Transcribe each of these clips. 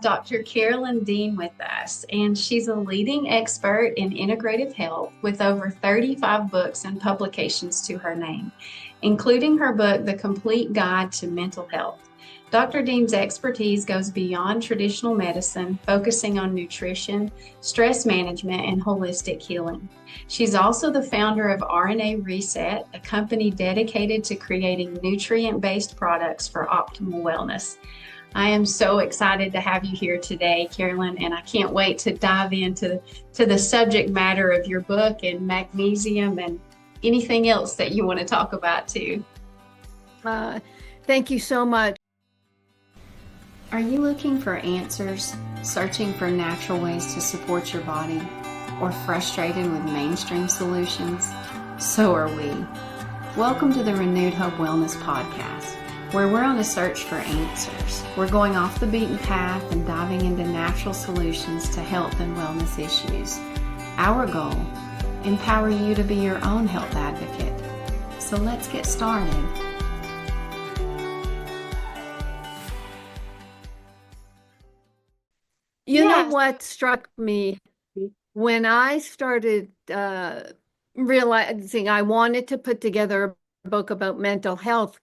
Dr. Carolyn Dean with us, and she's a leading expert in integrative health with over 35 books and publications to her name, including her book, The Complete Guide to Mental Health. Dr. Dean's expertise goes beyond traditional medicine, focusing on nutrition, stress management, and holistic healing. She's also the founder of RnA ReSet, a company dedicated to creating nutrient-based products for optimal wellness. I am so excited to have you here today, Carolyn, and I can't wait to dive into the subject matter of your book and magnesium and anything else that you want to talk about too. Thank you so much. Are you looking for answers, searching for natural ways to support your body, or frustrated with mainstream solutions? So are we. Welcome to the Renewed Hope Wellness Podcast, where we're on a search for answers. We're going off the beaten path and diving into natural solutions to health and wellness issues. Our goal, empower you to be your own health advocate. So let's get started. You know what struck me when I started realizing I wanted to put together a book about mental health?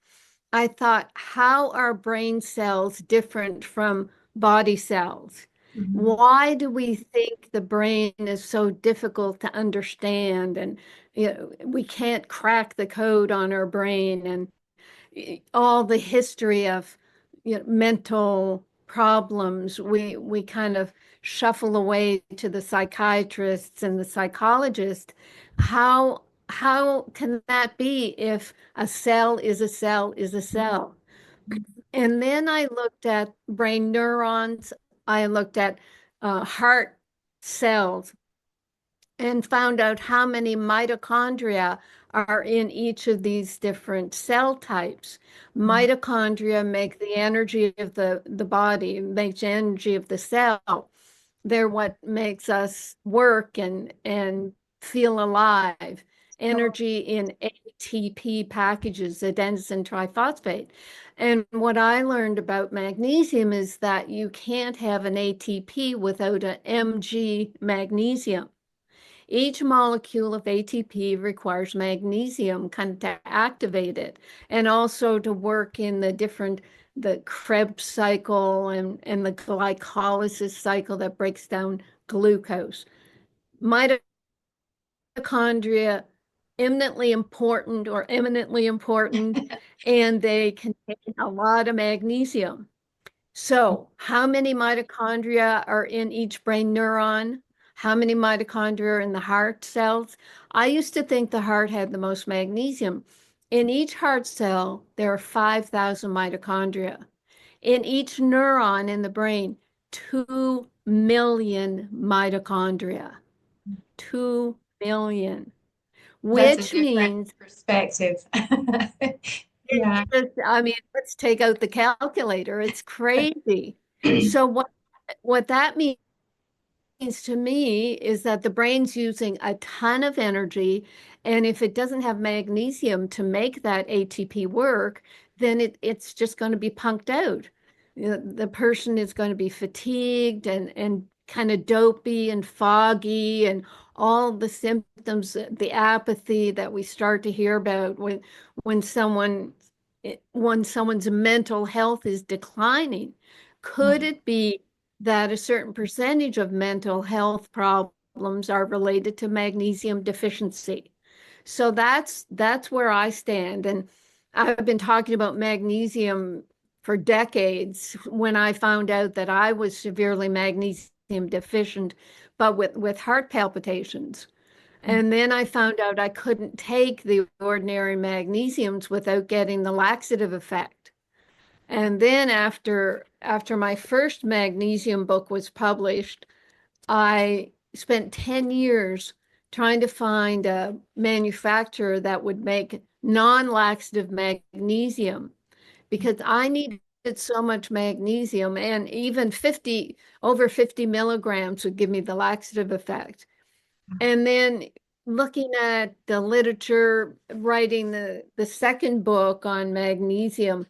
I thought, how are brain cells different from body cells? Mm-hmm. Why do we think the brain is so difficult to understand, and we can't crack the code on our brain, and all the history of mental problems we kind of shuffle away to the psychiatrists and the psychologists. How can that be if a cell is a cell is a cell? And then I looked at brain neurons, I looked at heart cells, and found out how many mitochondria are in each of these different cell types. Mitochondria make the energy of the body, make the energy of the cell. They're what makes us work and feel alive. Energy in ATP packages, adenosine triphosphate. And what I learned about magnesium is that you can't have an ATP without an Mg magnesium. Each molecule of ATP requires magnesium kind of to activate it, and also to work in the Krebs cycle and the glycolysis cycle that breaks down glucose. Mitochondria, eminently important, and they contain a lot of magnesium. So how many mitochondria are in each brain neuron? How many mitochondria are in the heart cells? I used to think the heart had the most magnesium. In each heart cell, there are 5,000 mitochondria. In each neuron in the brain, 2 million mitochondria. 2 million. Which means perspective. Yeah. I mean, let's take out the calculator. It's crazy. So what that means to me is that the brain's using a ton of energy, and if it doesn't have magnesium to make that ATP work, then it's just going to be punked out. The person is going to be fatigued and kind of dopey and foggy, and all the symptoms, the apathy that we start to hear about when someone's mental health is declining. Could it be that a certain percentage of mental health problems are related to magnesium deficiency? So that's where I stand. And I've been talking about magnesium for decades when I found out that I was severely magnesium deficient, but with heart palpitations. And then I found out I couldn't take the ordinary magnesiums without getting the laxative effect. And then after my first magnesium book was published, I spent 10 years trying to find a manufacturer that would make non-laxative magnesium, because I needed so much magnesium, and even over 50 milligrams would give me the laxative effect. And then looking at the literature, writing the second book on magnesium,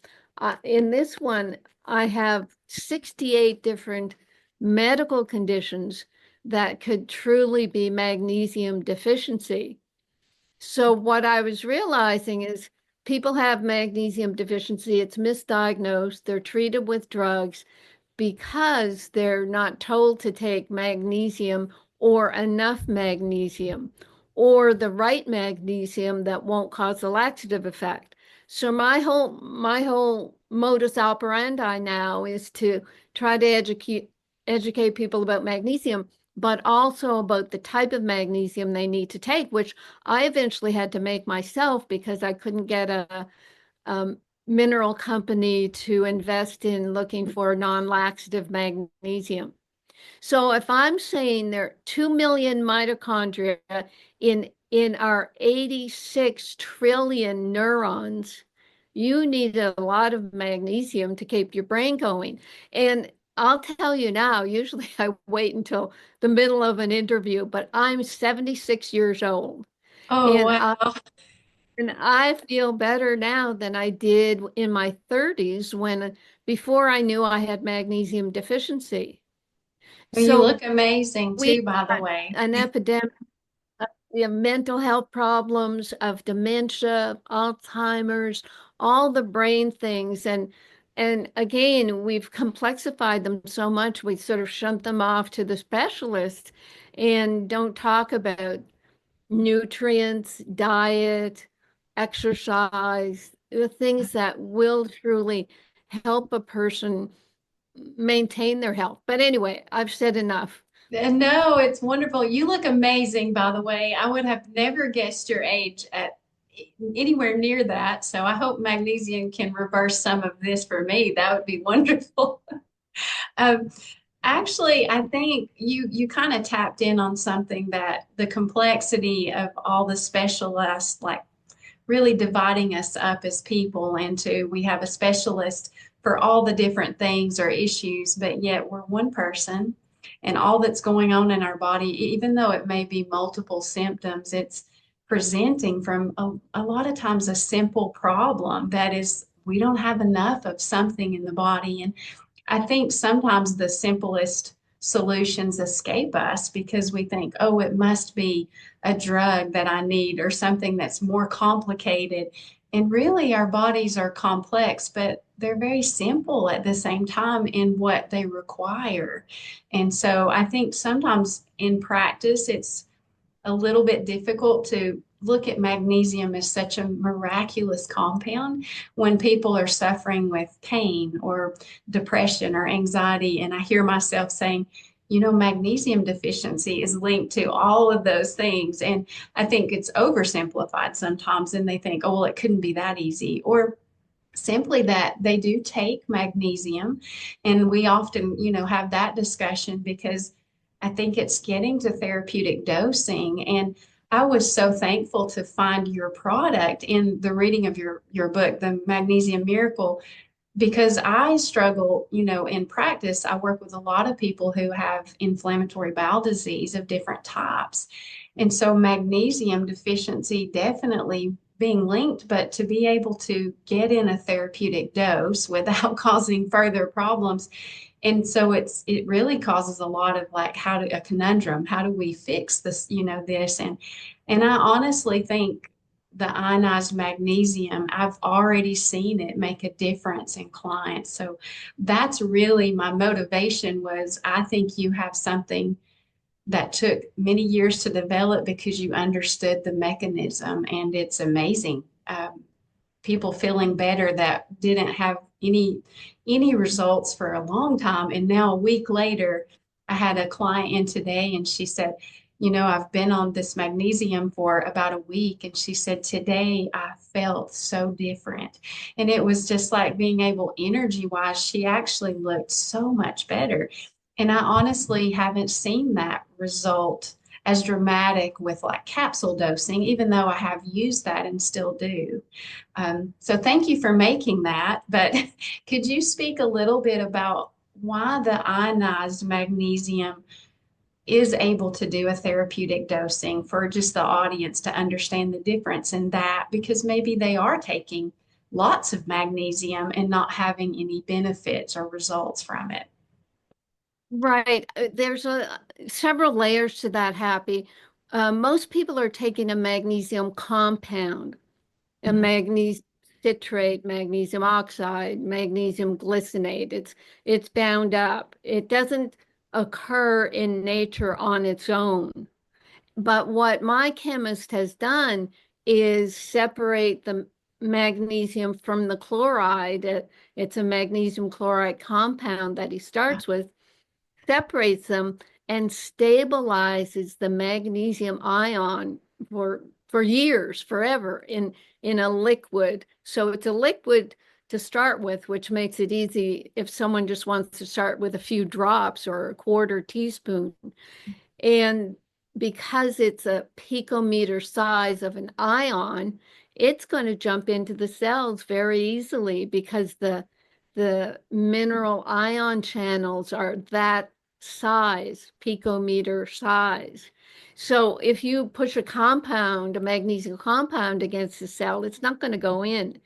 in this one, I have 68 different medical conditions that could truly be magnesium deficiency. So what I was realizing is people have magnesium deficiency, it's misdiagnosed, they're treated with drugs because they're not told to take magnesium or enough magnesium or the right magnesium that won't cause a laxative effect. So my whole modus operandi now is to try to educate people about magnesium, but also about the type of magnesium they need to take, which I eventually had to make myself because I couldn't get a mineral company to invest in looking for non-laxative magnesium. So if I'm saying there are 2 million mitochondria in our 86 trillion neurons, you need a lot of magnesium to keep your brain going. And I'll tell you now, usually I wait until the middle of an interview, but I'm 76 years old. Oh, And wow. I feel better now than I did in my 30s when before I knew I had magnesium deficiency. Well, you So look amazing we've too, by the got way. an epidemic of mental health problems, of dementia, Alzheimer's, all the brain things. And again, we've complexified them so much, we sort of shunt them off to the specialists and don't talk about nutrients, diet, exercise, the things that will truly help a person maintain their health. But anyway, I've said enough. No, it's wonderful. You look amazing, by the way. I would have never guessed your age at anywhere near that. So I hope magnesium can reverse some of this for me. That would be wonderful. Um, Actually, I think you kind of tapped in on something that the complexity of all the specialists, like really dividing us up as people into we have a specialist for all the different things or issues, but yet we're one person and all that's going on in our body, even though it may be multiple symptoms, it's presenting from a lot of times a simple problem that is we don't have enough of something in the body. And I think sometimes the simplest solutions escape us because we think, oh, it must be a drug that I need or something that's more complicated. And really, our bodies are complex, but they're very simple at the same time in what they require. And so I think sometimes in practice, it's a little bit difficult to look at magnesium as such a miraculous compound when people are suffering with pain or depression or anxiety. And I hear myself saying, you know, magnesium deficiency is linked to all of those things. And I think it's oversimplified sometimes, and they think, oh, well, it couldn't be that easy. Or simply that they do take magnesium. And we often, you know, have that discussion because I think it's getting to therapeutic dosing. And I was so thankful to find your product in the reading of your book, The Magnesium Miracle, because I struggle, you know, in practice. I work with a lot of people who have inflammatory bowel disease of different types. And so magnesium deficiency definitely being linked, but to be able to get in a therapeutic dose without causing further problems. And so it really causes a lot of like a conundrum. How do we fix this, you know, this? And I honestly think the ionized magnesium, I've already seen it make a difference in clients. So that's really my motivation was I think you have something that took many years to develop because you understood the mechanism, and it's amazing. People feeling better that didn't have any results for a long time, and now a week later, I had a client in today, and she said, you know, I've been on this magnesium for about a week, and she said today I felt so different. And it was just like being able, energy wise, she actually looked so much better. And I honestly haven't seen that result as dramatic with like capsule dosing, even though I have used that and still do. So thank you for making that. But could you speak a little bit about why the ionized magnesium is able to do a therapeutic dosing for just the audience to understand the difference in that? Because maybe they are taking lots of magnesium and not having any benefits or results from it. Right. There's several layers to that, Happy. Most people are taking a magnesium compound, a Mhm. magnesium citrate, magnesium oxide, magnesium glycinate. It's bound up. It doesn't occur in nature on its own. But what my chemist has done is separate the magnesium from the chloride. It's a magnesium chloride compound that he starts with, separates them and stabilizes the magnesium ion for years, forever in a liquid. So it's a liquid to start with, which makes it easy if someone just wants to start with a few drops or a quarter teaspoon. And because it's a picometer size of an ion, it's going to jump into the cells very easily because the mineral ion channels are that size, picometer size. So if you push a compound, a magnesium compound against the cell, it's not going to go in.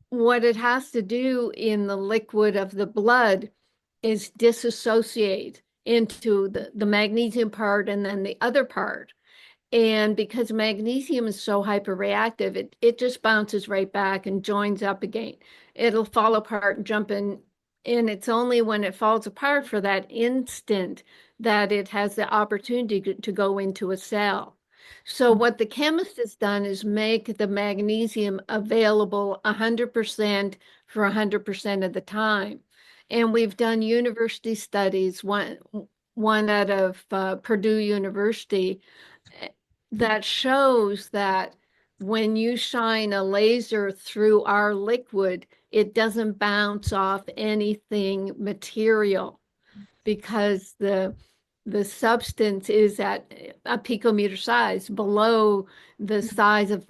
What it has to do in the liquid of the blood is disassociate into the magnesium part and then the other part. And because magnesium is so hyperreactive, it just bounces right back and joins up again. It'll fall apart and jump in. And it's only when it falls apart for that instant that it has the opportunity to go into a cell. So what the chemist has done is make the magnesium available 100% for 100% of the time. And we've done university studies, one out of Purdue University, that shows that when you shine a laser through our liquid, it doesn't bounce off anything material because the substance is at a picometer size below the size of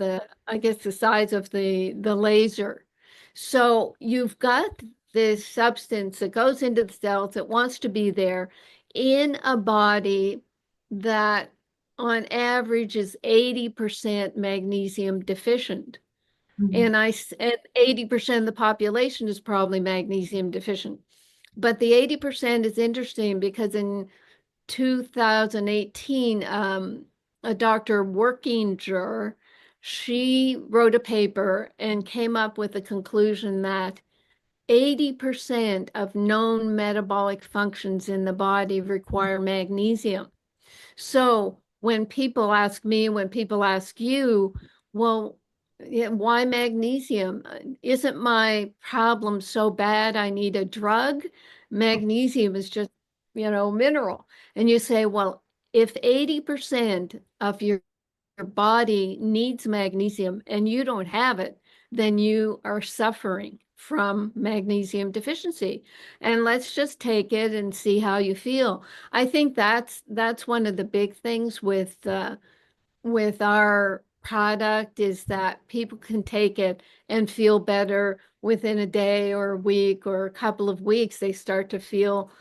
I guess the size of the laser. So you've got this substance that goes into the cells that wants to be there in a body that on average is 80% magnesium deficient. Mhm. And 80% of the population is probably magnesium deficient. But the 80% is interesting because in 2018, a Dr. Workinger, she wrote a paper and came up with the conclusion that 80% of known metabolic functions in the body require magnesium. So when people ask me, when people ask you, well, yeah, why magnesium? Isn't my problem so bad I need a drug? Magnesium is just, mineral. And you say, well, if 80% of your body needs magnesium and you don't have it, then you are suffering from magnesium deficiency. And let's just take it and see how you feel. I think that's one of the big things with our product is that people can take it and feel better within a day or a week or a couple of weeks. They start to feel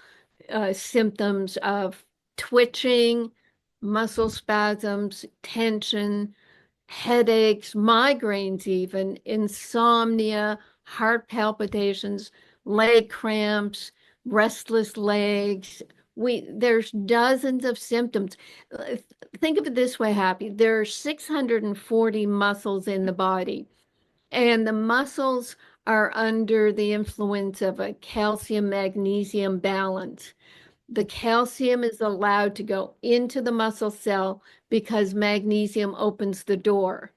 symptoms of twitching, muscle spasms, tension, headaches, migraines, even insomnia, heart palpitations, leg cramps, restless legs. There's dozens of symptoms. Think of it this way, Happy. There are 640 muscles in the body, and the muscles are under the influence of a calcium magnesium balance. The calcium is allowed to go into the muscle cell because magnesium opens the door.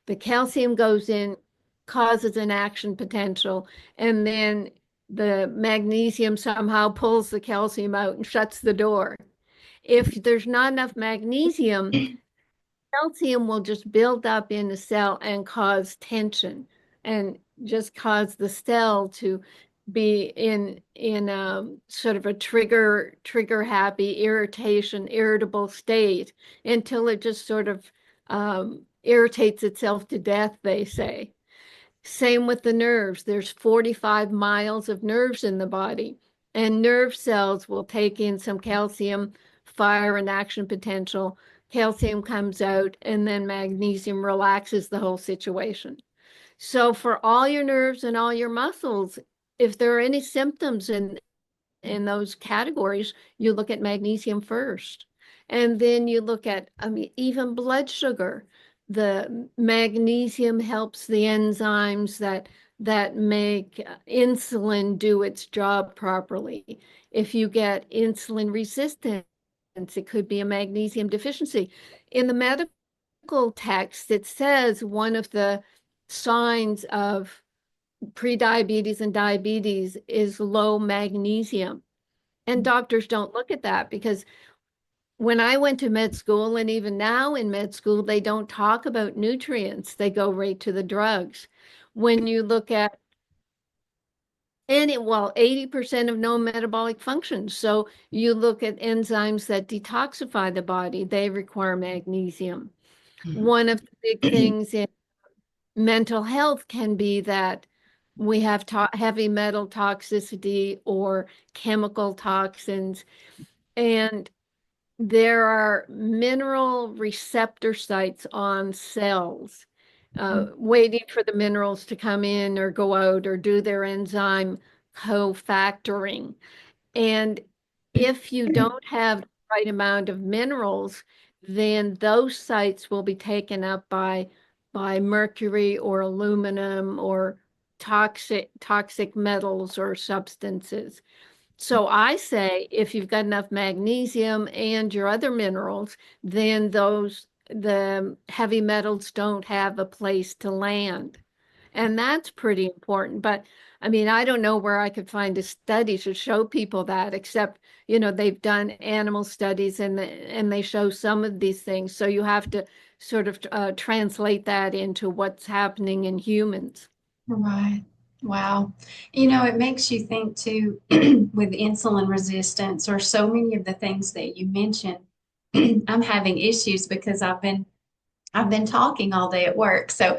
The calcium goes in, causes an action potential, and then the magnesium somehow pulls the calcium out and shuts the door. If there's not enough magnesium, calcium will just build up in the cell and cause tension and just cause the cell to be in sort of a trigger happy irritable state until it just sort of irritates itself to death, they say. Same with the nerves. There's 45 miles of nerves in the body, and nerve cells will take in some calcium, fire an action potential. Calcium comes out, and then magnesium relaxes the whole situation. So for all your nerves and all your muscles, if there are any symptoms in those categories, you look at magnesium first. And then you look at, I mean, even blood sugar. The magnesium helps the enzymes that make insulin do its job properly. If you get insulin resistance, it could be a magnesium deficiency. In the medical text, it says one of the signs of prediabetes and diabetes is low magnesium. And doctors don't look at that because when I went to med school, and even now in med school, they don't talk about nutrients. They go right to the drugs. When you look at well, 80% of known metabolic functions. So you look at enzymes that detoxify the body, they require magnesium. One of the big things in mental health can be that we have heavy metal toxicity or chemical toxins, and there are mineral receptor sites on cells, waiting for the minerals to come in or go out or do their enzyme cofactoring. And if you don't have the right amount of minerals, then those sites will be taken up by mercury or aluminum or toxic metals or substances. So I say if you've got enough magnesium and your other minerals, then the heavy metals don't have a place to land. And that's pretty important. But I mean, I don't know where I could find a study to show people that, except, they've done animal studies and they show some of these things. So you have to sort of translate that into what's happening in humans. Right. Wow. It makes you think too, with insulin resistance or so many of the things that you mentioned. I'm having issues because I've been talking all day at work. So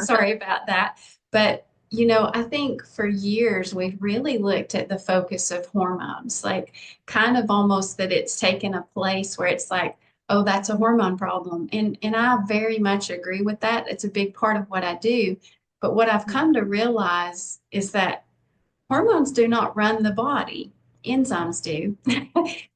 sorry about that. But, I think for years we've really looked at the focus of hormones, like kind of almost that it's taken a place where it's like, oh, that's a hormone problem. And I very much agree with that. It's a big part of what I do. But what I've come to realize is that hormones do not run the body. Enzymes do,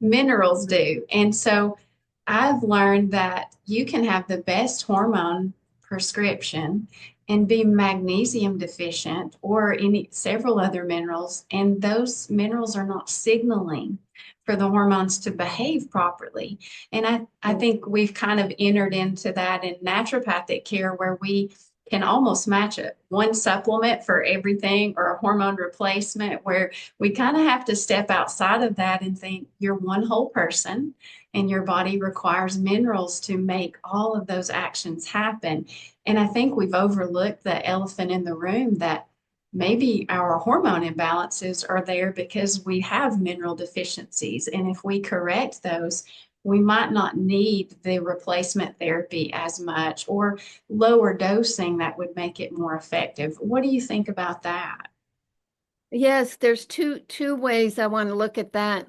minerals do. And so I've learned that you can have the best hormone prescription and be magnesium deficient or any several other minerals, and those minerals are not signaling for the hormones to behave properly. And I think we've kind of entered into that in naturopathic care where we can almost match it one supplement for everything or a hormone replacement, where we kind of have to step outside of that and think you're one whole person and your body requires minerals to make all of those actions happen. And I think we've overlooked the elephant in the room, that maybe our hormone imbalances are there because we have mineral deficiencies. And if we correct those, we might not need the replacement therapy as much, or lower dosing that would make it more effective. What do you think about that? Yes, there's two ways I want to look at that.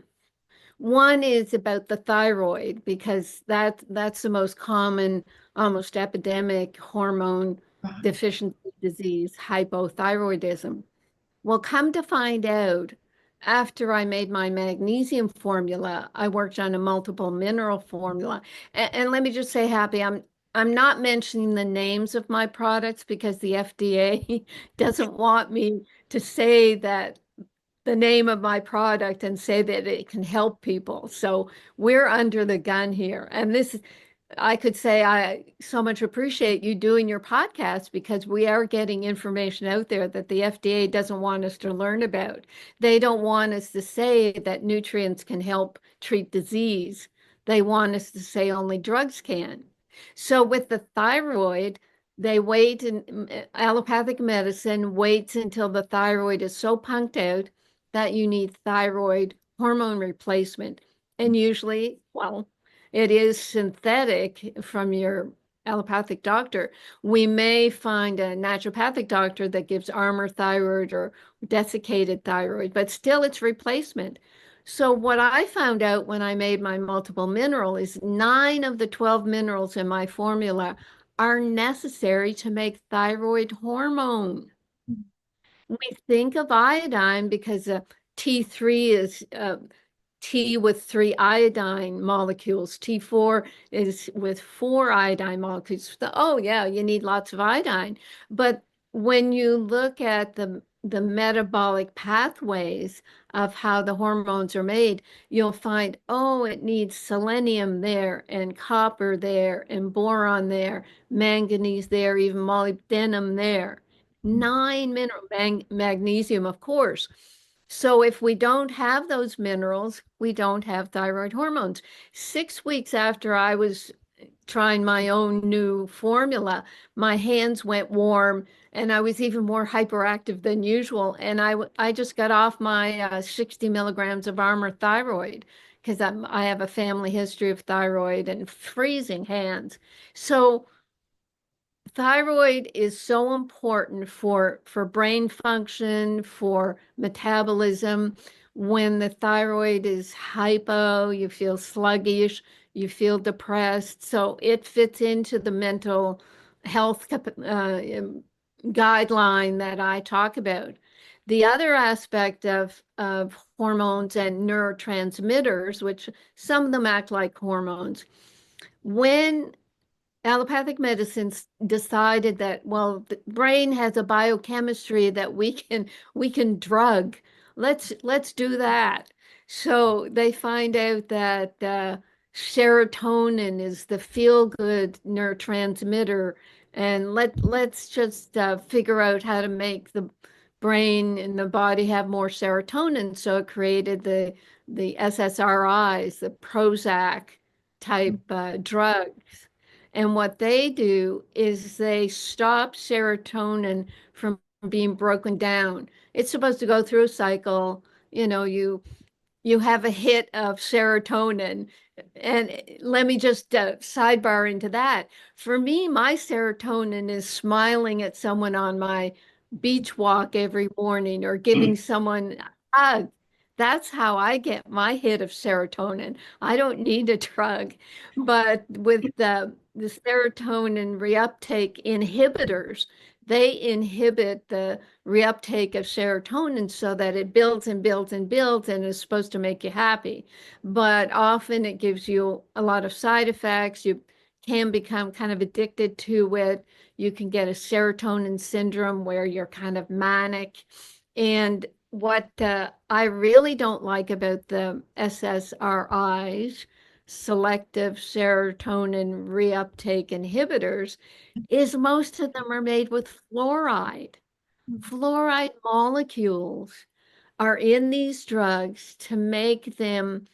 One is about the thyroid because that's the most common, almost epidemic hormone Right. deficiency disease, hypothyroidism. Well, come to find out, after I made my magnesium formula, I worked on a multiple mineral formula. And let me just say, Happy, I'm not mentioning the names of my products because the FDA doesn't want me to say that the name of my product and say that it can help people. So we're under the gun here. And this, I could say I so much appreciate you doing your podcast because we are getting information out there that the FDA doesn't want us to learn about. They don't want us to say that nutrients can help treat disease. They want us to say only drugs can. So with the thyroid, they wait, and allopathic medicine waits until the thyroid is so punked out that you need thyroid hormone replacement. And usually, well, it is synthetic from your allopathic doctor. We may find a naturopathic doctor that gives Armour thyroid or desiccated thyroid, but still it's replacement. So what I found out when I made my multiple mineral is 9 of the 12 minerals in my formula are necessary to make thyroid hormone. We think of iodine because T3 is T with 3 iodine molecules. T4 is with 4 iodine molecules. Oh, yeah, you need lots of iodine. But when you look at the metabolic pathways of how the hormones are made, you'll find, oh, it needs selenium there and copper there and boron there, manganese there, even molybdenum there. 9 mineral, magnesium, of course. So if we don't have those minerals, we don't have thyroid hormones. 6 weeks after I was trying my own new formula, my hands went warm and I was even more hyperactive than usual. And I just got off my 60 milligrams of Armour thyroid because I have a family history of thyroid and freezing hands. So thyroid is so important for brain function, for metabolism. When the thyroid is hypo, you feel sluggish, you feel depressed. So it fits into the mental health guideline that I talk about. The other aspect of hormones and neurotransmitters, which some of them act like hormones, when allopathic medicine decided that, well, the brain has a biochemistry that we can drug. Let's do that. So they find out that serotonin is the feel-good neurotransmitter, and let's just figure out how to make the brain and the body have more serotonin. So it created the SSRIs, the Prozac type drugs. And what they do is they stop serotonin from being broken down. It's supposed to go through a cycle. You have a hit of serotonin. And let me just sidebar into that. For me, my serotonin is smiling at someone on my beach walk every morning or giving someone a hug. That's how I get my hit of serotonin. I don't need a drug. But with the serotonin reuptake inhibitors, they inhibit the reuptake of serotonin so that it builds and builds and builds and is supposed to make you happy. But often it gives you a lot of side effects. You can become kind of addicted to it. You can get a serotonin syndrome where you're kind of manic. And what I really don't like about the SSRIs, selective serotonin reuptake inhibitors, is most of them are made with fluoride. Fluoride molecules are in these drugs to make them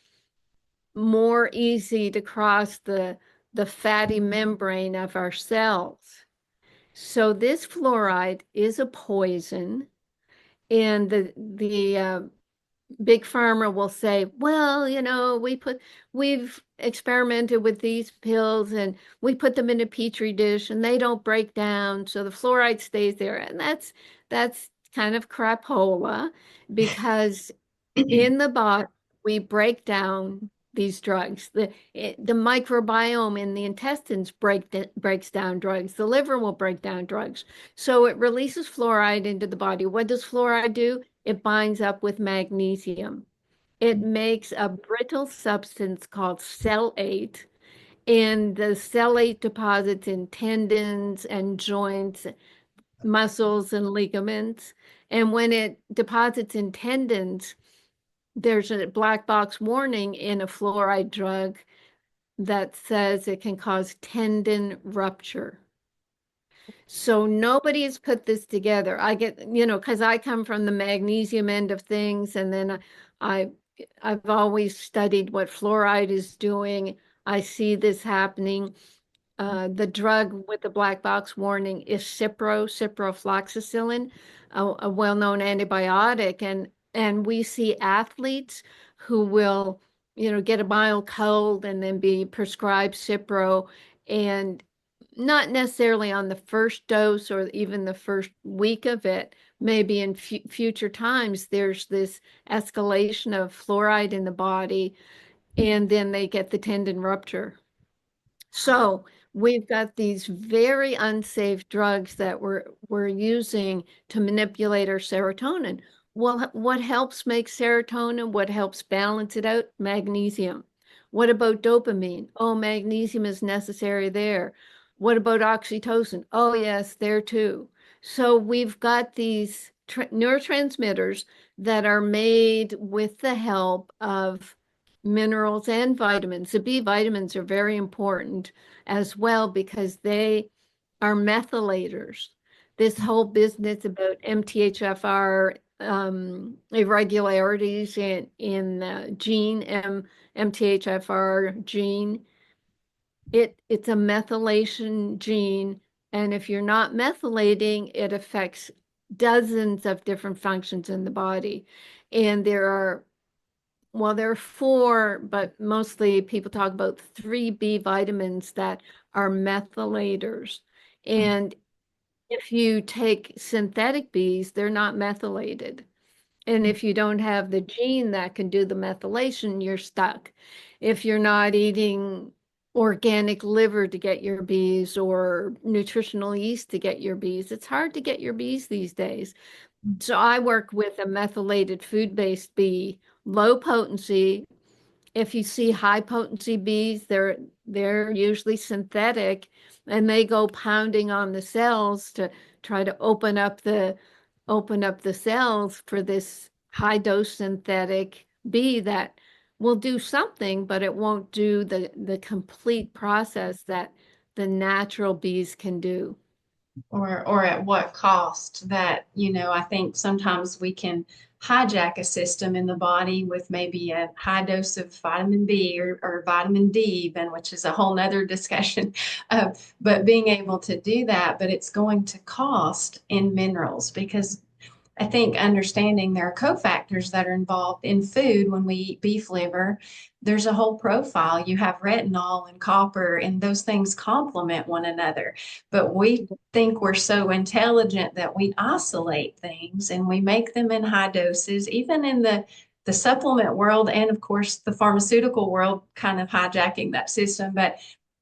more easy to cross the fatty membrane of our cells. So this fluoride is a poison, and the big pharma will say, well, we've experimented with these pills and we put them in a petri dish and they don't break down, so the fluoride stays there. And that's kind of crapola because in the body we break down these drugs. The microbiome in the intestines breaks down drugs. The liver will break down drugs. So it releases fluoride into the body. What does fluoride do? It binds up with magnesium. It makes a brittle substance called cellate, and the cellate deposits in tendons and joints, muscles and ligaments. And when it deposits in tendons, there's a black box warning in a fluoride drug that says it can cause tendon rupture. So nobody has put this together. I get, because I come from the magnesium end of things, and then I I've always studied what fluoride is doing. I see this happening. The drug with the black box warning is ciprofloxacin, a well-known antibiotic, and we see athletes who will, get a mild cold and then be prescribed Cipro, and not necessarily on the first dose or even the first week of it. Maybe in future times, there's this escalation of fluoride in the body, and then they get the tendon rupture. So we've got these very unsafe drugs that we're using to manipulate our serotonin. Well, what helps make serotonin? What helps balance it out? Magnesium. What about dopamine? Oh, magnesium is necessary there. What about oxytocin? Oh, yes, there too. So we've got these neurotransmitters that are made with the help of minerals and vitamins. The B vitamins are very important as well because they are methylators. This whole business about MTHFR irregularities in the gene, MTHFR gene, it's a methylation gene, and if you're not methylating, it affects dozens of different functions in the body. And there are four, but mostly people talk about three B vitamins that are methylators. And if you take synthetic Bs, they're not methylated. And if you don't have the gene that can do the methylation, you're stuck. If you're not eating organic liver to get your Bs or nutritional yeast to get your Bs, it's hard to get your Bs these days. So I work with a methylated food-based bee, low potency. If you see high potency bees, they're usually synthetic and they go pounding on the cells to try to open up the cells for this high dose synthetic bee that will do something, but it won't do the complete process that the natural bees can do. Or at what cost? That, I think sometimes we can hijack a system in the body with maybe a high dose of vitamin B or vitamin D even, which is a whole nother discussion. But being able to do that, but it's going to cost in minerals, because I think understanding there are cofactors that are involved in food when we eat beef liver. There's a whole profile. You have retinol and copper, and those things complement one another. But we think we're so intelligent that we isolate things and we make them in high doses, even in the supplement world, and of course the pharmaceutical world kind of hijacking that system. But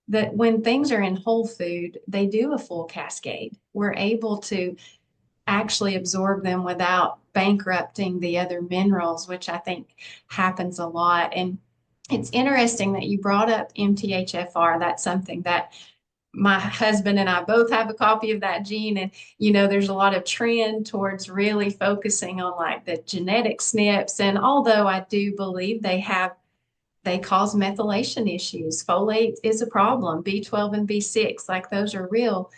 that when things are in whole food, they do a full cascade. We're able to actually absorb them without bankrupting the other minerals, which I think happens a lot. And it's interesting that you brought up MTHFR. That's something that my husband and I both have a copy of that gene. And, there's a lot of trend towards really focusing on like the genetic SNPs. And although I do believe they cause methylation issues, folate is a problem, B12 and B6, like those are real,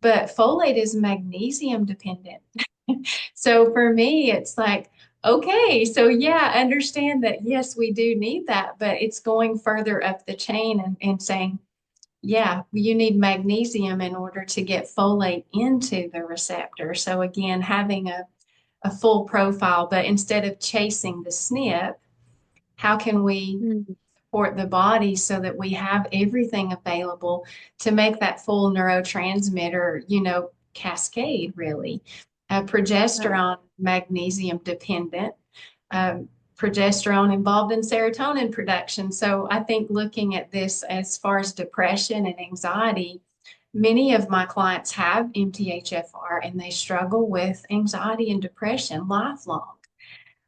but folate is magnesium dependent. So for me, it's like, okay, so yeah, understand that yes, we do need that, but it's going further up the chain and saying, yeah, you need magnesium in order to get folate into the receptor. So again, having a full profile, but instead of chasing the SNP, how can we Mm. support the body so that we have everything available to make that full neurotransmitter, cascade really. Right. Progesterone, magnesium dependent, um, progesterone involved in serotonin production. So I think looking at this as far as depression and anxiety, many of my clients have MTHFR and they struggle with anxiety and depression lifelong.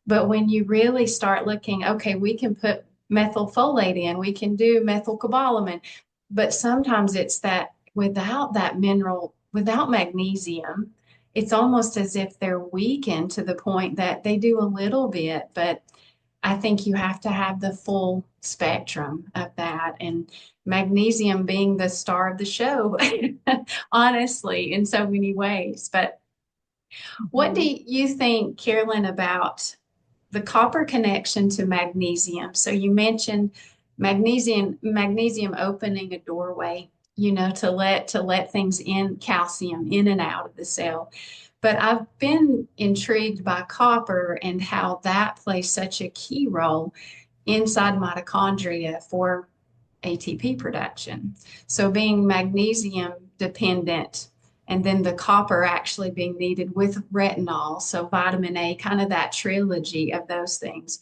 But when you really start looking, okay, we can put methylfolate in, we can do methylcobalamin, but sometimes it's that without that mineral, without magnesium, it's almost as if they're weakened to the point that they do a little bit, but I think you have to have the full spectrum of that. And magnesium being the star of the show, honestly, in so many ways. But what do Mhm. you think, Carolyn, about the copper connection to magnesium? So you mentioned magnesium opening a doorway, to let things in, calcium in and out of the cell. But I've been intrigued by copper and how that plays such a key role inside mitochondria for ATP production. So being magnesium dependent, and then the copper actually being needed with retinol, so vitamin A, kind of that trilogy of those things.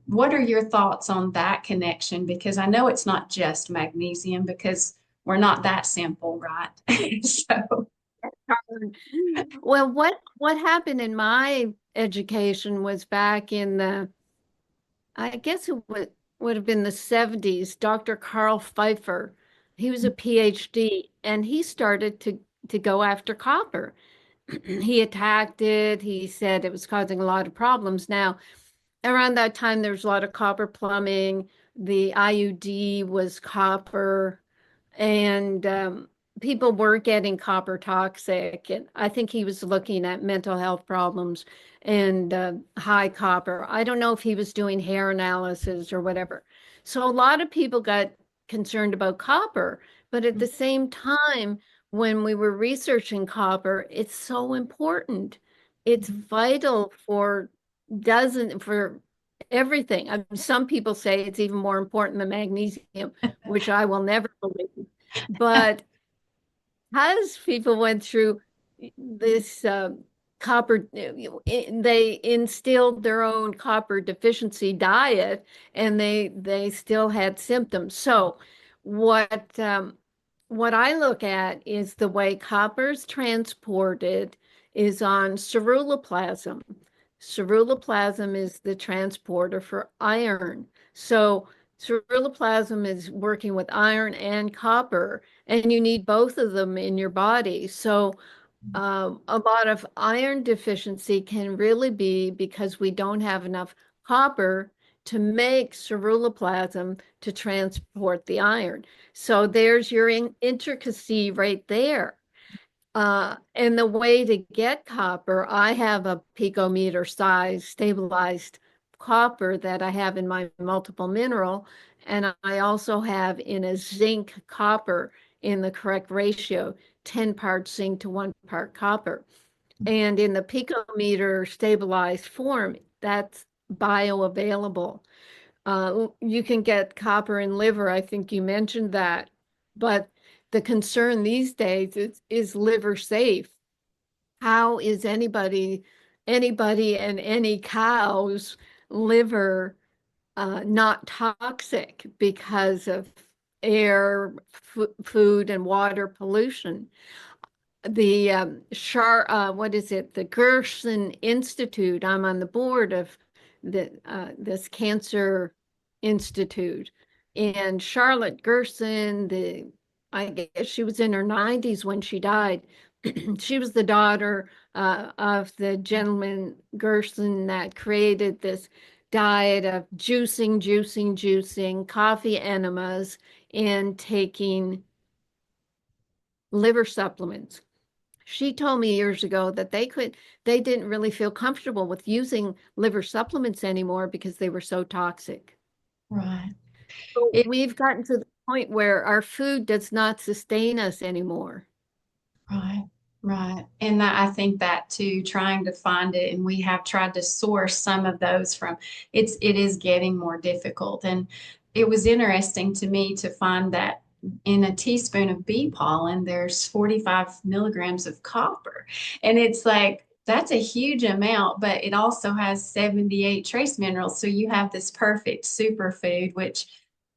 What are your thoughts on that connection? Because I know it's not just magnesium, because we're not that simple, right? So, Well, what happened in my education was back in the, I guess it would have been the 70s. Dr. Carl Pfeiffer, he was a PhD, and he started to go after copper. He attacked it. He said it was causing a lot of problems. Now, around that time, there was a lot of copper plumbing. The IUD was copper, and people were getting copper toxic. And I think he was looking at mental health problems and high copper. I don't know if he was doing hair analysis or whatever. So a lot of people got concerned about copper, but at the same time, when we were researching copper, it's so important. It's vital for for everything. I mean, some people say it's even more important than magnesium, which I will never believe. But as people went through this copper, they instilled their own copper deficiency diet, and they still had symptoms. So what I look at is the way copper is transported is on ceruloplasm. Ceruloplasm is the transporter for iron. So ceruloplasm is working with iron and copper, and you need both of them in your body. So a lot of iron deficiency can really be because we don't have enough copper to make ceruloplasm to transport the iron. So there's your intricacy right there. And the way to get copper, I have a picometer size stabilized copper that I have in my multiple mineral, and I also have in a zinc copper in the correct ratio, 10 parts zinc to 1 part copper. And in the picometer stabilized form, that's bioavailable. You can get copper in liver. I think you mentioned that. But the concern these days is liver safe. How is anybody and any cow's liver not toxic because of air, food, and water pollution? The what is it? The Gerson Institute. I'm on the board of this cancer institute, and Charlotte Gerson, I guess she was in her 90s when she died. She was the daughter of the gentleman Gerson that created this diet of juicing, coffee enemas, and taking liver supplements. She told me years ago that they didn't really feel comfortable with using liver supplements anymore because they were so toxic. right. So we've gotten to the point where our food does not sustain us anymore. Right, right. And that, I think that too, trying to find it, and we have tried to source some of those from, it is getting more difficult. And it was interesting to me to find that in a teaspoon of bee pollen, there's 45 milligrams of copper. And it's like, that's a huge amount, but it also has 78 trace minerals. So you have this perfect superfood, which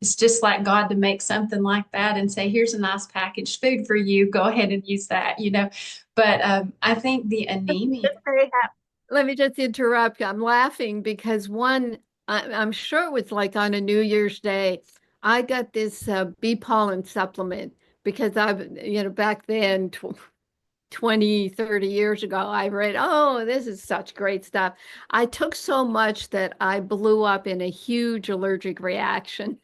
it's just like God to make something like that and say, here's a nice packaged food for you. Go ahead and use that, you know. But I think the anemia. Let me just interrupt. I'm laughing because I'm sure it was like on a New Year's Day, I got this bee pollen supplement because back then, 20, 30 years ago, I read, oh, this is such great stuff. I took so much that I blew up in a huge allergic reaction.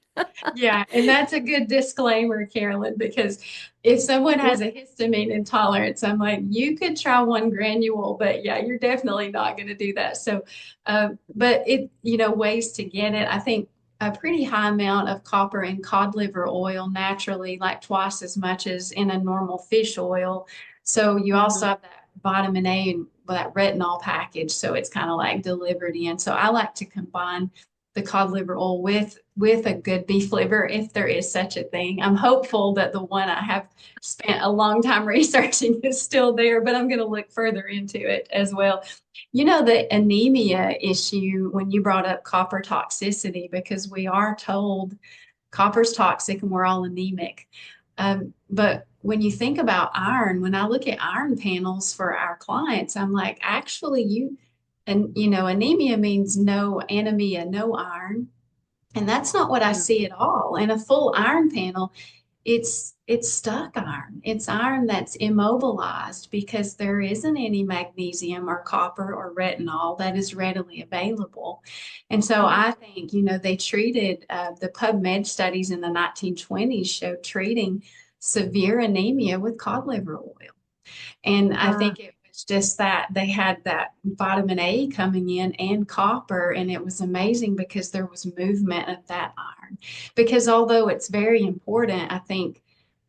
Yeah, and that's a good disclaimer, Carolyn, because if someone has a histamine intolerance, I'm like, you could try one granule, but yeah, you're definitely not going to do that. So, but ways to get it. I think a pretty high amount of copper in cod liver oil naturally, like twice as much as in a normal fish oil. So you also have that vitamin A and that retinol package. So it's kind of like delivered in. So I like to combine the cod liver oil with a good beef liver, if there is such a thing. I'm hopeful that the one I have spent a long time researching is still there, but I'm going to look further into it as well. You know, the anemia issue when you brought up copper toxicity, because we are told copper's toxic and we're all anemic. But when you think about iron, when I look at iron panels for our clients, I'm like, actually, and anemia means no anemia, no iron. And that's not what I Yeah. see at all. In a full iron panel, it's stuck iron. It's iron that's immobilized because there isn't any magnesium or copper or retinol that is readily available. And so I think, they treated the PubMed studies in the 1920s showed treating severe anemia with cod liver oil. And I Uh, think it was just that they had that vitamin A coming in and copper, and it was amazing because there was movement of that iron. Because although it's very important, I think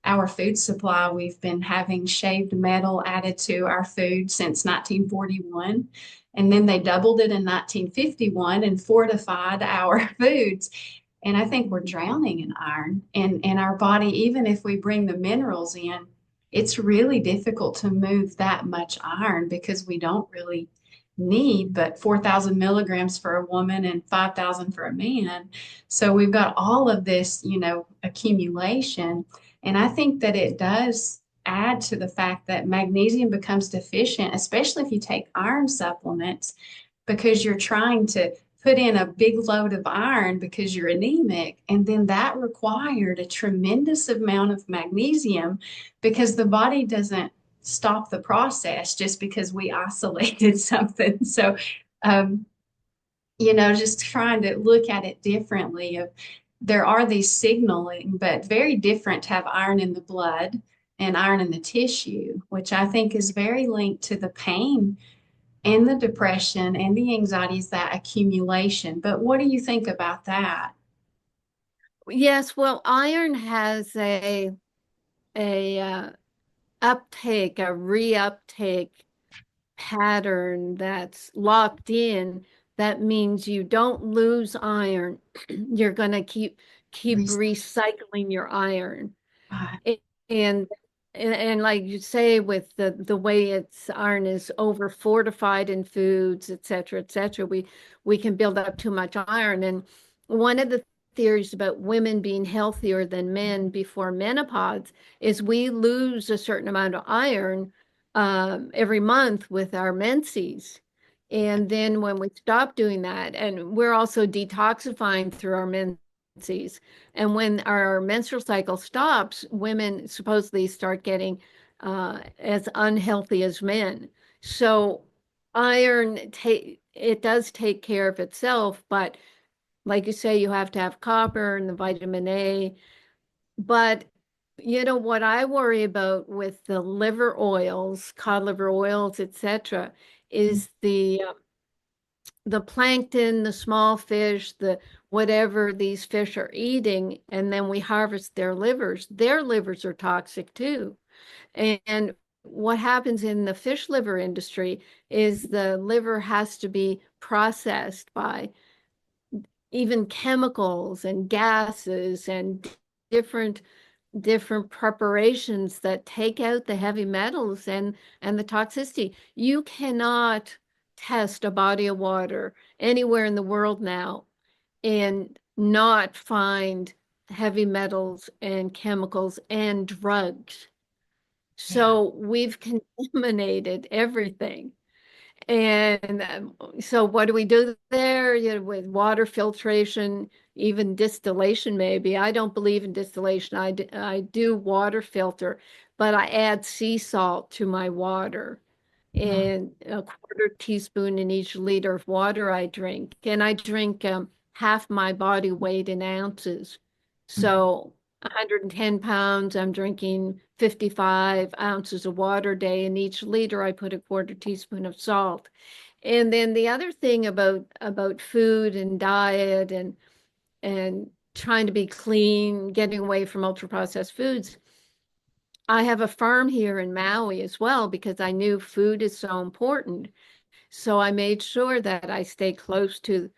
our food supply, we've been having shaved metal added to our food since 1941. And then they doubled it in 1951 and fortified our foods. And I think we're drowning in iron. And our body, even if we bring the minerals in, it's really difficult to move that much iron because we don't really need but 4,000 milligrams for a woman and 5,000 for a man. So we've got all of this, accumulation. And I think that it does add to the fact that magnesium becomes deficient, especially if you take iron supplements, because you're trying to put in a big load of iron because you're anemic. And then that required a tremendous amount of magnesium because the body doesn't stop the process just because we isolated something. So, um, just trying to look at it differently of there are these signaling, but very different to have iron in the blood and iron in the tissue, which I think is very linked to the pain and the depression and the anxiety is that accumulation. But what do you think about that? yes, well, iron has a uptake, a reuptake pattern that's locked in. That means you don't lose iron. You're going to keep recycling your iron. Right. A- And and like you say, with the way it's iron is over fortified in foods, et cetera, we can build up too much iron. And one of the theories about women being healthier than men before menopause is we lose a certain amount of iron every month with our menses. And then when we stop doing that, and we're also detoxifying through our menses. And when our menstrual cycle stops, women supposedly start getting as unhealthy as men. So it does take care of itself, but like you say, you have to have copper and the vitamin A. But what I worry about with the liver oils, cod liver oils, etc., is the plankton, the small fish, the whatever these fish are eating, and then we harvest their livers. Their livers are toxic too. And what happens in the fish liver industry is the liver has to be processed by even chemicals and gases and different different preparations that take out the heavy metals and the toxicity. You cannot test a body of water anywhere in the world now and not find heavy metals and chemicals and drugs. Yeah. So we've contaminated everything. And so what do we do there? With water filtration, even distillation, maybe. I don't believe in distillation. I do water filter, but I add sea salt to my water Yeah. and a quarter teaspoon in each liter of water I drink. And I drink half my body weight in ounces. Mhm. So 110 pounds, I'm drinking 55 ounces of water a day. In each liter, I put a quarter teaspoon of salt. And then the other thing about food and diet and trying to be clean, getting away from ultra processed foods. I have a farm here in Maui as well because I knew food is so important. So I made sure that I stay close to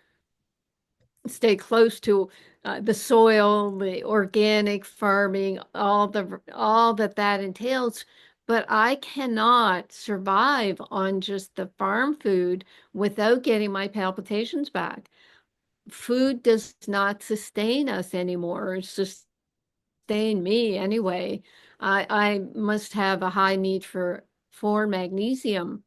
the soil, the organic farming, all that entails. But I cannot survive on just the farm food without getting my palpitations back. Food does not sustain us anymore. It's just sustain me anyway. I must have a high need for magnesium.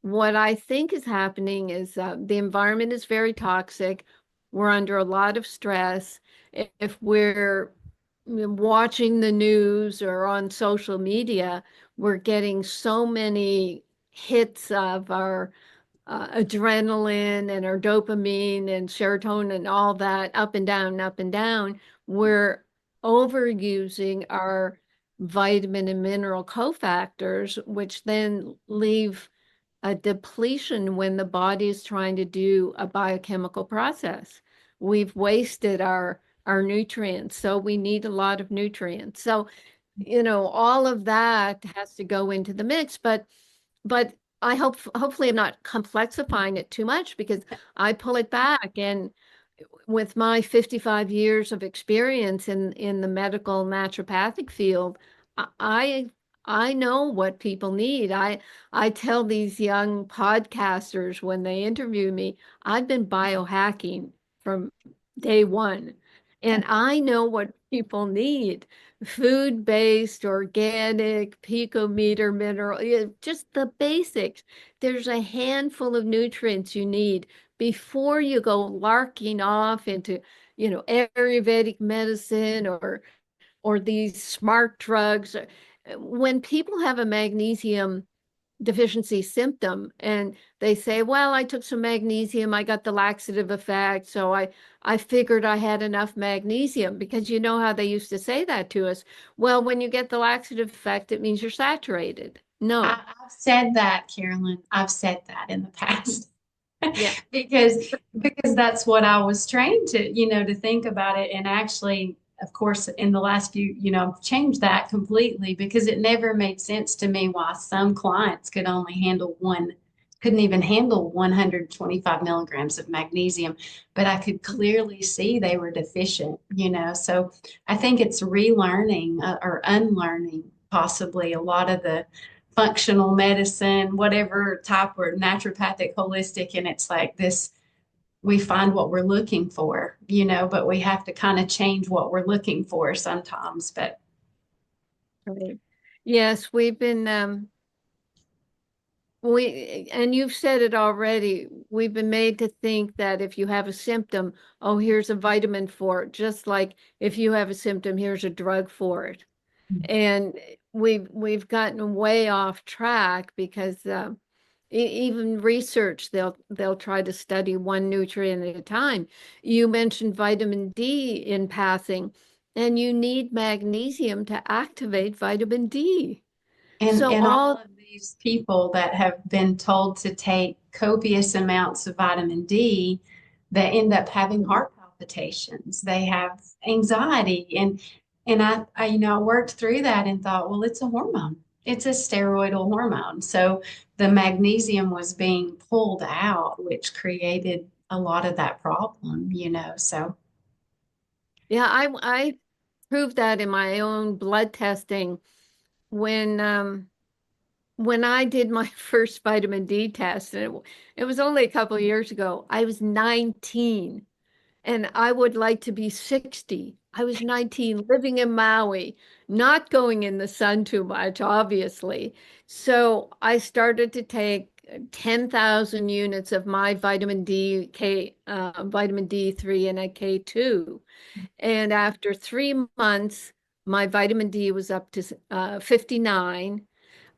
What I think is happening is the environment is very toxic. We're under a lot of stress. If we're watching the news or on social media, we're getting so many hits of our adrenaline and our dopamine and serotonin and all that up and down, up and down. We're overusing our vitamin and mineral cofactors, which then leave a depletion when the body is trying to do a biochemical process. We've wasted our nutrients, so we need a lot of nutrients. So, all of that has to go into the mix, but I hopefully I'm not complexifying it too much because I pull it back, and with my 55 years of experience in the medical naturopathic field, I I know what people need. I tell these young podcasters when they interview me, I've been biohacking from day one, and I know what people need. Food-based, organic, picometer mineral, just the basics. There's a handful of nutrients you need before you go larking off into, Ayurvedic medicine or these smart drugs. When people have a magnesium deficiency symptom and they say, well, I took some magnesium, I got the laxative effect, so I figured I had enough magnesium, because you know how they used to say that to us. Well, when you get the laxative effect, it means you're saturated. No. I've said that, Carolyn. I've said that in the past. Yeah. Because that's what I was trained to, to think about it. And actually, of course, in the last few, I've changed that completely because it never made sense to me why some clients couldn't even handle 125 milligrams of magnesium, but I could clearly see they were deficient. So I think it's relearning or unlearning possibly a lot of the functional medicine, whatever type, or naturopathic, holistic. And it's like this, we find what we're looking for, but we have to kind of change what we're looking for sometimes. But Right. Yes, and you've said it already, we've been made to think that if you have a symptom, oh, here's a vitamin for it, just like if you have a symptom, here's a drug for it. And we've gotten way off track because even research, they'll try to study one nutrient at a time. You mentioned vitamin D in passing, and you need magnesium to activate vitamin D. and So and all of these people that have been told to take copious amounts of vitamin D, that end up having heart palpitations. They have anxiety, and I worked through that and thought, well, it's a hormone. It's a steroidal hormone. So the magnesium was being pulled out, which created a lot of that problem. So yeah, I proved that in my own blood testing when I did my first vitamin D test, and it was only a couple of years ago. I was 19 and I would like to be 60. I was 19, living in Maui, not going in the sun too much, obviously. So I started to take 10,000 units of my vitamin D3 and a K2. And after 3 months, my vitamin D was up to 59.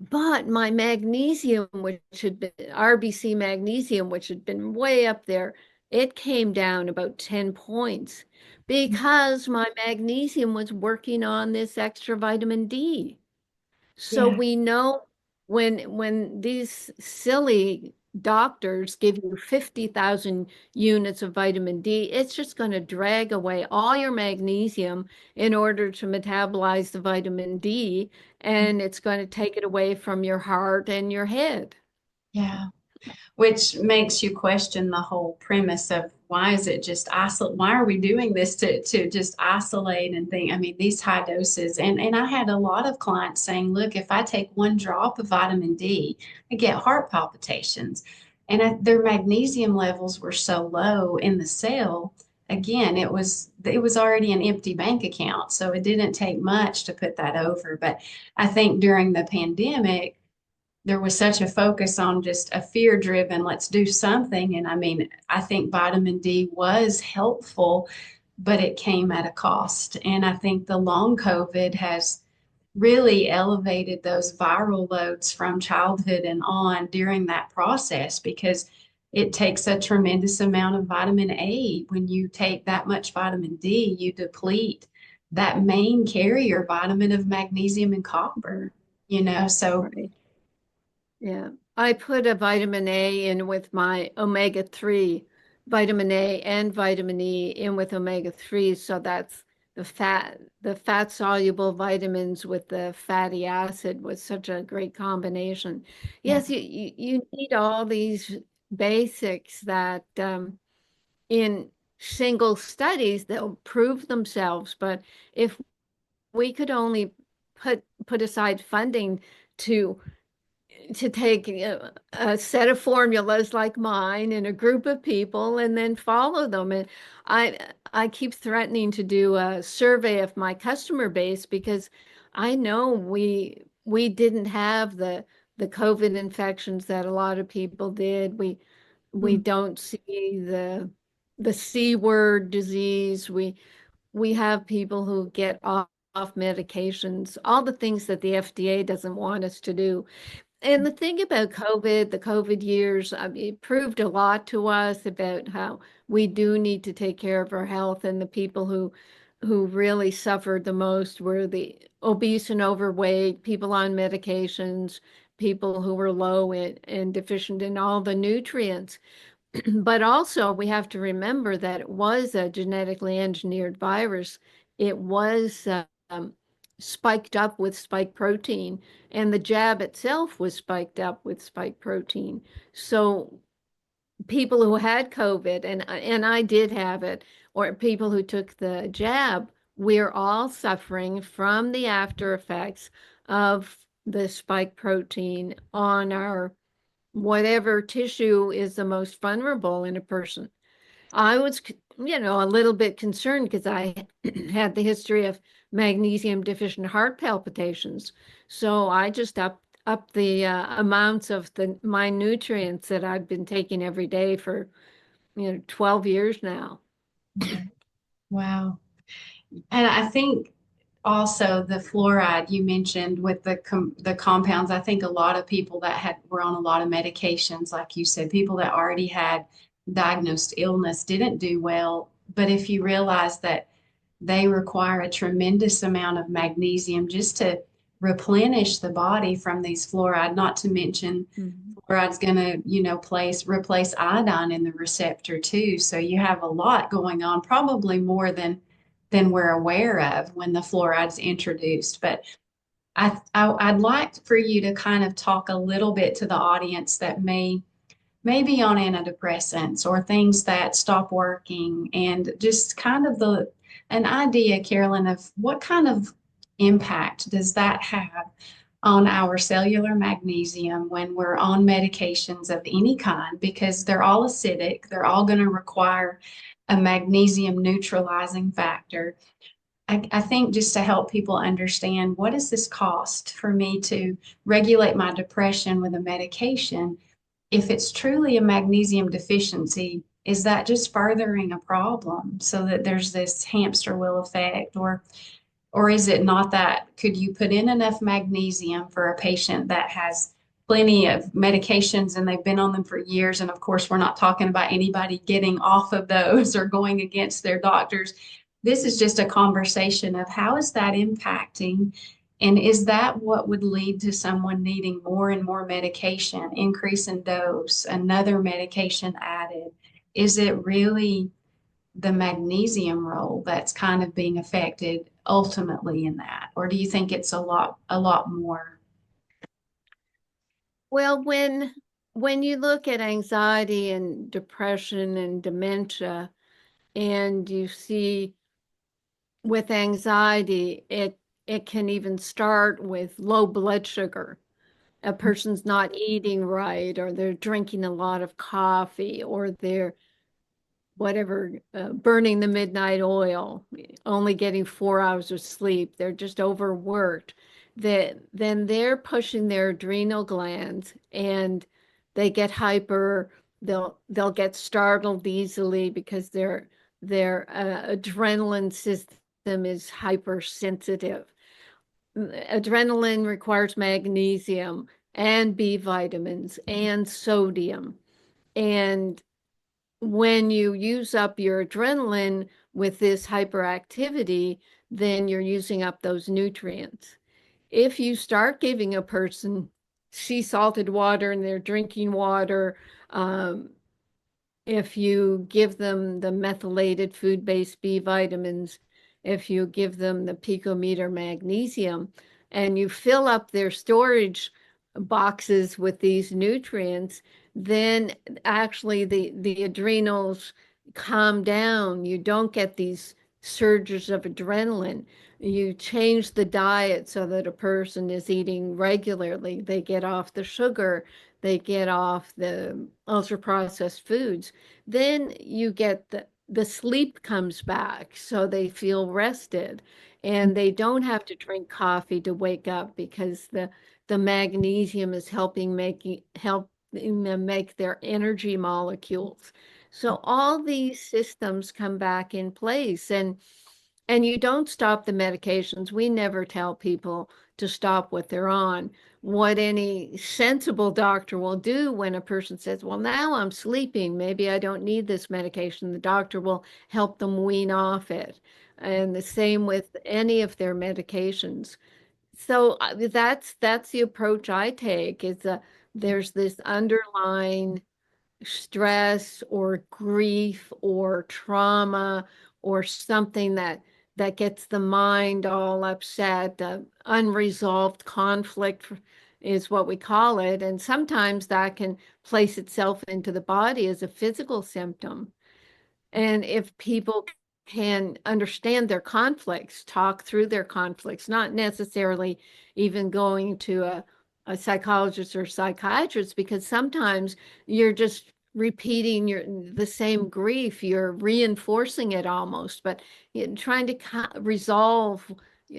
But my magnesium, which had been RBC magnesium, which had been way up there, it came down about 10 points because my magnesium was working on this extra vitamin D. So yeah, we know when these silly doctors give you 50,000 units of vitamin D, it's just going to drag away all your magnesium in order to metabolize the vitamin D, and it's going to take it away from your heart and your head. yeah. Which makes you question the whole premise of why is it just isolate? Why are we doing this to just isolate and think? I mean, these high doses, and I had a lot of clients saying, look, if I take one drop of vitamin D, I get heart palpitations, and their magnesium levels were so low in the cell again, it was already an empty bank account, so it didn't take much to put that over. But I think during the pandemic, there was such a focus on just a fear driven, let's do something. And I mean, I think vitamin D was helpful, but it came at a cost. And I think the long COVID has really elevated those viral loads from childhood and on during that process because it takes a tremendous amount of vitamin A. When you take that much vitamin D, you deplete that main carrier vitamin of magnesium and copper, so Right. Yeah. I put a vitamin A in with my omega-3, vitamin A and vitamin E in with omega-3. So that's the fat soluble vitamins with the fatty acid was such a great combination. yeah. Yes, you need all these basics that in single studies they'll prove themselves. But if we could only put aside funding to take a set of formulas like mine and a group of people and then follow them. And I I keep threatening to do a survey of my customer base because I know we didn't have the COVID infections that a lot of people did. We Mm, don't see the C word disease. We have people who get off medications, all the things that the FDA doesn't want us to do. And the thing about COVID, the COVID years, I mean, it proved a lot to us about how we do need to take care of our health, and the people who really suffered the most were the obese and overweight, people on medications, people who were low and deficient in all the nutrients. But also, we have to remember that it was a genetically engineered virus. It was spiked up with spike protein, and the jab itself was spiked up with spike protein. So people who had COVID, and I did have it, or people who took the jab, we're all suffering from the after effects of the spike protein on our whatever tissue is the most vulnerable in a person. I was, a little bit concerned because I had the history of magnesium deficient heart palpitations. So I just up the amounts of my nutrients that I've been taking every day for, 12 years now. yeah. Wow. And I think also the fluoride you mentioned with the compounds, I think a lot of people that were on a lot of medications, like you said, people that already had diagnosed illness didn't do well. But if you realize that they require a tremendous amount of magnesium just to replenish the body from these fluoride, not to mention Mhm. fluoride's going to, replace iodine in the receptor too. So you have a lot going on, probably more than we're aware of when the fluoride's introduced. But I'd like for you to kind of talk a little bit to the audience that may be on antidepressants or things that stop working, and just kind of an idea, Carolyn, of what kind of impact does that have on our cellular magnesium when we're on medications of any kind, because they're all acidic, they're all going to require a magnesium neutralizing factor. I think just to help people understand, what does this cost for me to regulate my depression with a medication? If it's truly a magnesium deficiency, is that just furthering a problem so that there's this hamster wheel effect? Or is it not that? Could you put in enough magnesium for a patient that has plenty of medications and they've been on them for years? And of course, we're not talking about anybody getting off of those or going against their doctors. This is just a conversation of how is that impacting? And is that what would lead to someone needing more and more medication, increase in dose, another medication added? Is it really the magnesium role that's kind of being affected ultimately in that? Or do you think it's a lot more? Well, when you look at anxiety and depression and dementia, and you see with anxiety, it can even start with low blood sugar. A person's not eating right, or they're drinking a lot of coffee, or whatever, burning the midnight oil, only getting 4 hours of sleep, they're just overworked, that then they're pushing their adrenal glands and they get hyper, they'll get startled easily because their adrenaline system is hypersensitive. Adrenaline requires magnesium and B vitamins and sodium. And when you use up your adrenaline with this hyperactivity, then you're using up those nutrients. If you start giving a person sea salted water and they're drinking water, um, if you give them the methylated food-based B vitamins, if you give them the picometer magnesium, and you fill up their storage boxes with these nutrients, then actually the adrenals calm down. You don't get these surges of adrenaline. You change the diet so that a person is eating regularly. They get off the sugar, they get off the ultra processed foods. Then you get the sleep comes back, so they feel rested and they don't have to drink coffee to wake up because the magnesium is helping them make their energy molecules. So all these systems come back in place, and you don't stop the medications. We never tell people to stop what they're on. What any sensible doctor will do when a person says, well, now I'm sleeping, maybe I don't need this medication, the doctor will help them wean off it. And the same with any of their medications. So that's the approach I take is there's this underlying stress or grief or trauma or something that gets the mind all upset. Unresolved conflict is what we call it, and sometimes that can place itself into the body as a physical symptom. And if people can understand their conflicts, talk through their conflicts, not necessarily even going to a psychologist or psychiatrist, because sometimes you're just repeating the same grief, you're reinforcing it almost, but you're trying to resolve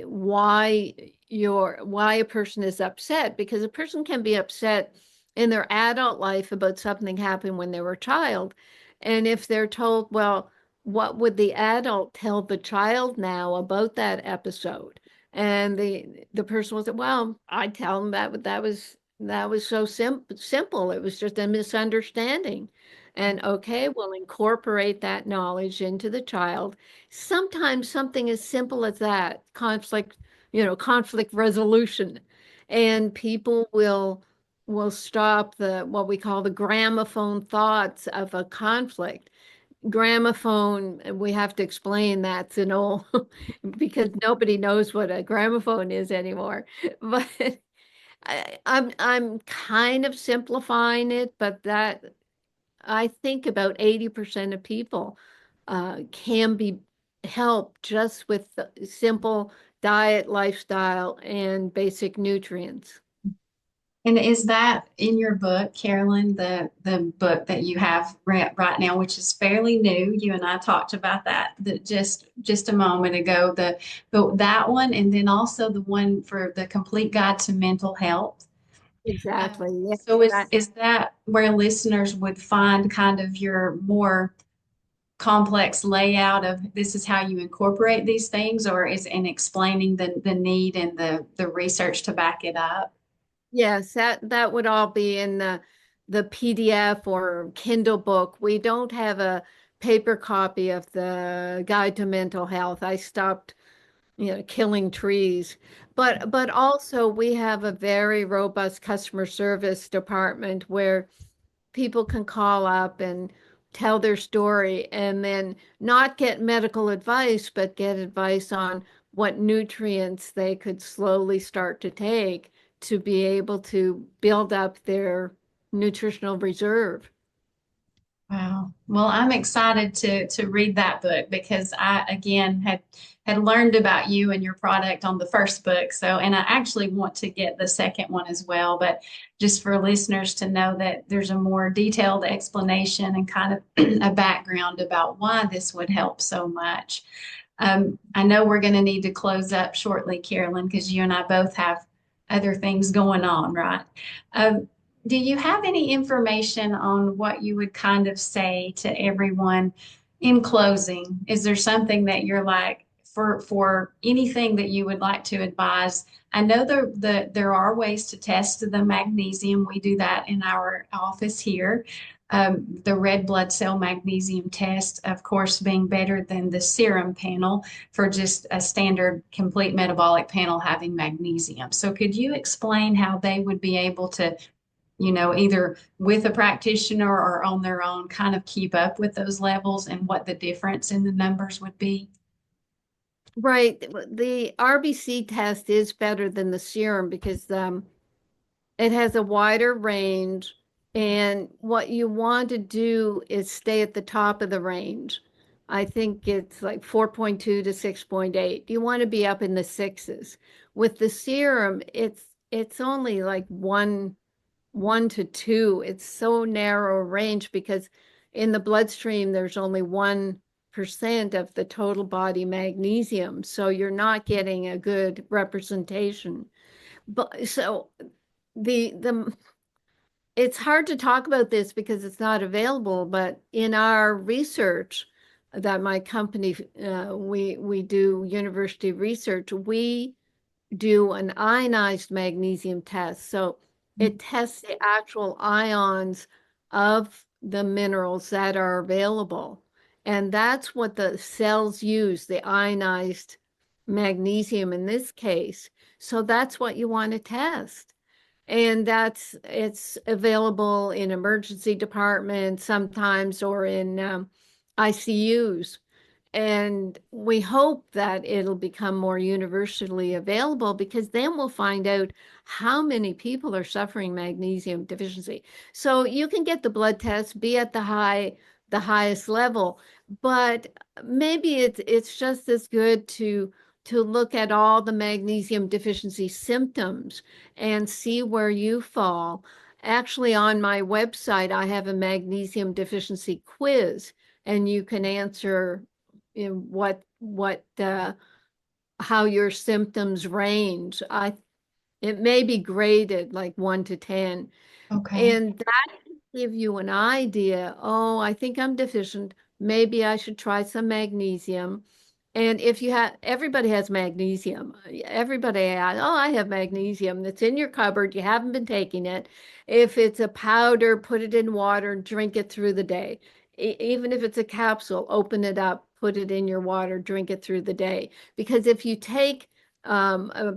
why why a person is upset, because a person can be upset in their adult life about something happened when they were a child. And if they're told, well, what would the adult tell the child now about that episode? And the person will say, well, I tell them that was so simple. It was just a misunderstanding. And okay, we'll incorporate that knowledge into the child. Sometimes something as simple as that, conflict resolution, and people will stop the what we call the gramophone thoughts of a conflict. Gramophone, we have to explain that's an old because nobody knows what a gramophone is anymore. But I'm kind of simplifying it, but that I think about 80% of people can be helped just with the simple diet, lifestyle, and basic nutrients. And is that in your book, Carolyn, the book that you have right now, which is fairly new? You and I talked about that just a moment ago. That one, and then also the one for the Complete Guide to Mental Health. Exactly. Yes. So is that where listeners would find kind of your more complex layout of this is how you incorporate these things, or is in explaining the need and the research to back it up? Yes, that would all be in the PDF or Kindle book. We don't have a paper copy of the Guide to Mental Health. I stopped, killing trees. But also we have a very robust customer service department where people can call up and tell their story and then not get medical advice, but get advice on what nutrients they could slowly start to take to be able to build up their nutritional reserve. Wow. Well, I'm excited to read that book because I again had learned about you and your product on the first book. So, and I actually want to get the second one as well, but just for listeners to know that there's a more detailed explanation and kind of a background about why this would help so much. I know we're going to need to close up shortly, Carolyn, because you and I both have other things going on, right? Um, do you have any information on what you would kind of say to everyone in closing? Is there something that you're like, for anything that you would like to advise? I know there are ways to test the magnesium. We do that in our office here. The red blood cell magnesium test, of course, being better than the serum panel for just a standard complete metabolic panel having magnesium. So could you explain how they would be able to, either with a practitioner or on their own, kind of keep up with those levels and what the difference in the numbers would be? Right. The RBC test is better than the serum because it has a wider range, and what you want to do is stay at the top of the range. I think it's like 4.2 to 6.8. You want to be up in the sixes. With the serum, it's only like one to two. It's so narrow range because in the bloodstream there's only 1% of the total body magnesium, so you're not getting a good representation. But so the it's hard to talk about this because it's not available, but in our research that my company we do university research, we do an ionized magnesium test. So it tests the actual ions of the minerals that are available. And that's what the cells use, the ionized magnesium in this case. So that's what you want to test. And it's available in emergency departments sometimes or in ICUs. And we hope that it'll become more universally available because then we'll find out how many people are suffering magnesium deficiency. So you can get the blood test, be at the highest level, but maybe it's just as good to look at all the magnesium deficiency symptoms and see where you fall. Actually, on my website, I have a magnesium deficiency quiz, and you can answer what how your symptoms range. It may be graded like 1 to 10, Okay. and that can give you an idea. Oh, I think I'm deficient. Maybe I should try some magnesium. And if you have, everybody has magnesium. Everybody has, oh, I have magnesium that's in your cupboard. You haven't been taking it. If it's a powder, put it in water and drink it through the day. Even if it's a capsule, open it up, put it in your water, drink it through the day. Because if you take a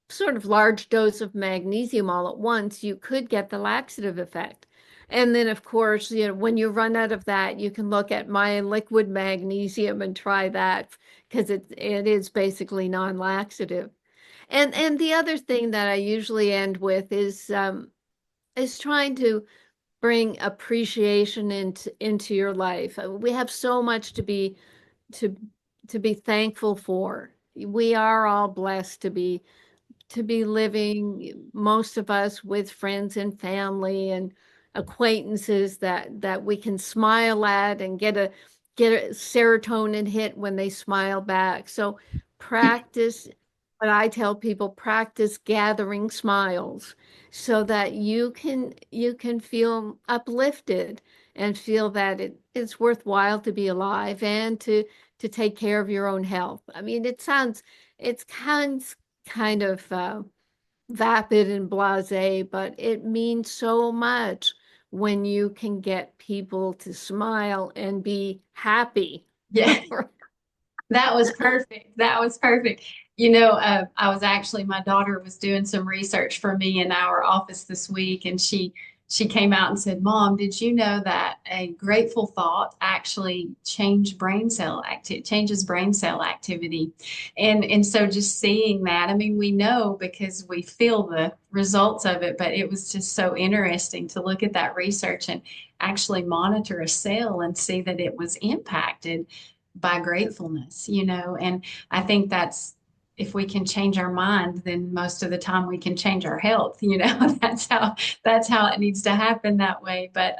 sort of large dose of magnesium all at once, you could get the laxative effect. And then, of course, when you run out of that, you can look at my liquid magnesium and try that because it is basically non-laxative. And the other thing that I usually end with is trying to bring appreciation into your life. We have so much to to be thankful for. We are all blessed to be living, most of us, with friends and family and acquaintances that we can smile at and get a serotonin hit when they smile back. So practice, what I tell people, practice gathering smiles so that you can feel uplifted and feel that it's worthwhile to be alive and to take care of your own health. I mean, it's kind of vapid and blasé, but it means so much when you can get people to smile and be happy. Yeah. That was perfect. That was perfect. I was actually, my daughter was doing some research for me in our office this week, and she came out and said, "Mom, did you know that a grateful thought actually changes brain cell activity?" And so just seeing that, I mean, we know because we feel the results of it, but it was just so interesting to look at that research and actually monitor a cell and see that it was impacted by gratefulness, you know. And I think that's, if we can change our mind, then most of the time we can change our health, you know. That's how it needs to happen that way. But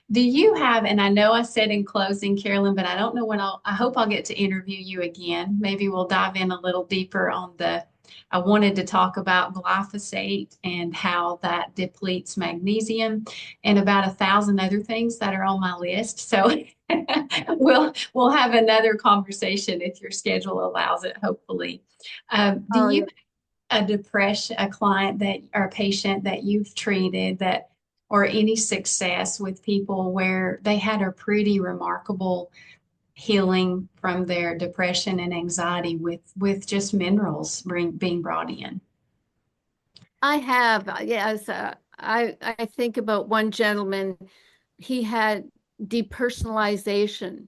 do you have, and I know I said in closing, Carolyn, but I don't know when I hope I'll get to interview you again. Maybe we'll dive in a little deeper on I wanted to talk about glyphosate and how that depletes magnesium and about 1,000 other things that are on my list. So we'll have another conversation if your schedule allows it, hopefully. Do Oh, you yeah. a client that or a patient that you've treated that or any success with people where they had a pretty remarkable healing from their depression and anxiety with just minerals being brought in? I have, yes. I think about one gentleman, he had depersonalization.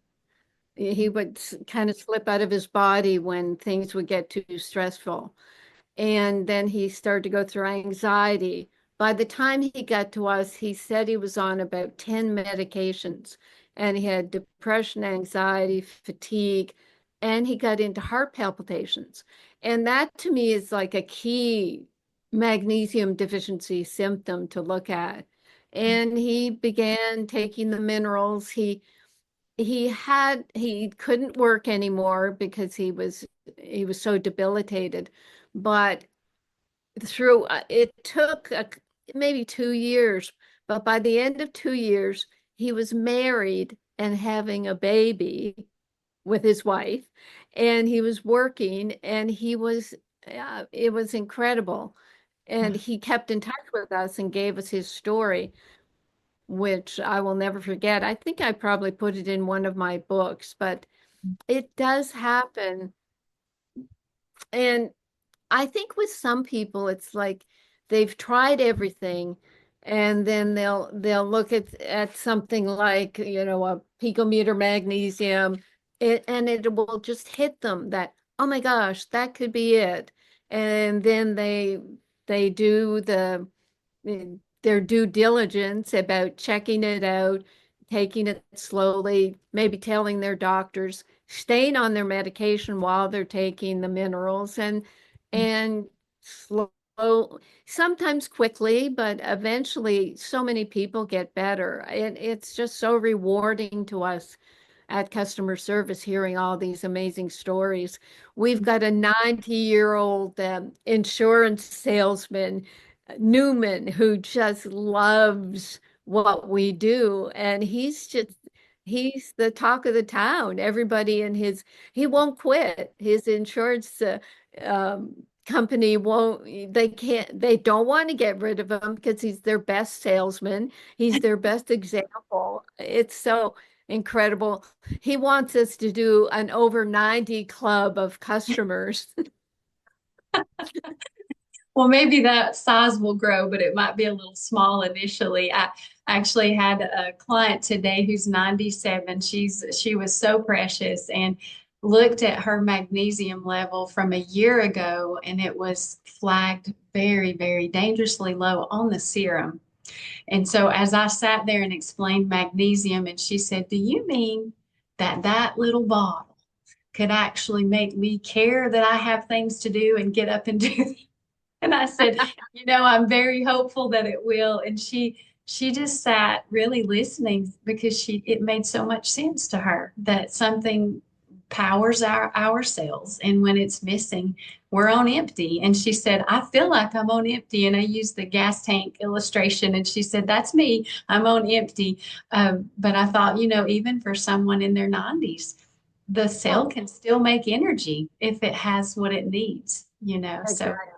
He would kind of slip out of his body when things would get too stressful. And then he started to go through anxiety. By the time he got to us, he said he was on about 10 medications and he had depression, anxiety, fatigue, and he got into heart palpitations. And that to me is like a key magnesium deficiency symptom to look at. And he began taking the minerals. He couldn't work anymore because he was so debilitated. But through it took maybe 2 years, but by the end of 2 years, he was married and having a baby with his wife, and he was working, and it was incredible. And he kept in touch with us and gave us his story, which I will never forget. I think I probably put it in one of my books, but it does happen. And I think with some people, it's like they've tried everything, and then they'll look at something like, a picometer magnesium, and it will just hit them that, oh my gosh, that could be it. And then they do their due diligence about checking it out, taking it slowly, maybe telling their doctors, staying on their medication while they're taking the minerals, and slow, sometimes quickly, but eventually so many people get better. It's just so rewarding to us at customer service hearing all these amazing stories. We've got a 90-year-old insurance salesman, Newman, who just loves what we do. And he's the talk of the town. Everybody he won't quit. His insurance company they don't want to get rid of him because he's their best salesman. He's their best example. It's so incredible. He wants us to do an over 90 club of customers. Well, maybe that size will grow, but it might be a little small initially. I actually had a client today who's 97. She was so precious and looked at her magnesium level from a year ago, and it was flagged very, very dangerously low on the serum. And so as I sat there and explained magnesium, and she said, "Do you mean that little bottle could actually make me care that I have things to do and get up and do?" And I said, I'm very hopeful that it will. And she just sat really listening because it made so much sense to her that something powers our cells. And when it's missing, we're on empty. And she said, "I feel like I'm on empty." And I used the gas tank illustration. And she said, "That's me. I'm on empty." But I thought, even for someone in their 90s, the cell Oh, can still make energy if it has what it needs, so. exactly.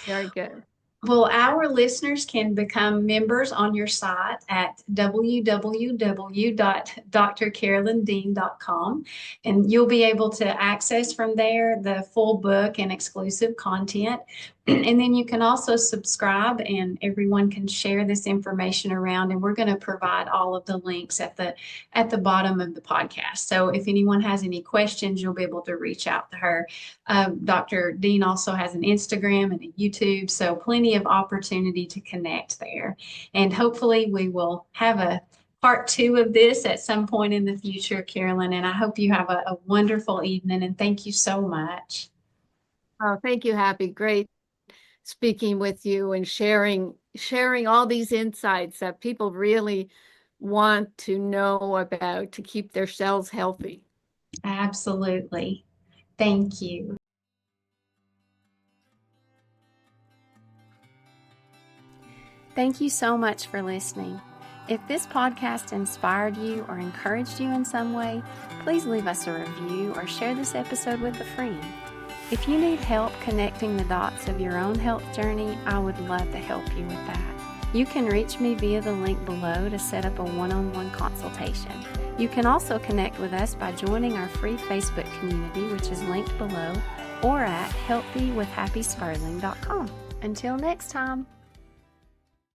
Very good. Well, our listeners can become members on your site at www.drcarolyndean.com, and you'll be able to access from there the full book and exclusive content. And then you can also subscribe, and everyone can share this information around. And we're going to provide all of the links at the bottom of the podcast. So if anyone has any questions, you'll be able to reach out to her. Dr. Dean also has an Instagram and a YouTube, so plenty of opportunity to connect there. And hopefully we will have part 2 of this at some point in the future, Carolyn, and I hope you have a wonderful evening, and thank you so much. Oh, thank you, Happy. Great speaking with you and sharing all these insights that people really want to know about to keep their cells healthy. Absolutely. Thank you. Thank you so much for listening. If this podcast inspired you or encouraged you in some way, please leave us a review or share this episode with a friend. If you need help connecting the dots of your own health journey, I would love to help you with that. You can reach me via the link below to set up a one-on-one consultation. You can also connect with us by joining our free Facebook community, which is linked below, or at healthywithhappyspurling.com. Until next time.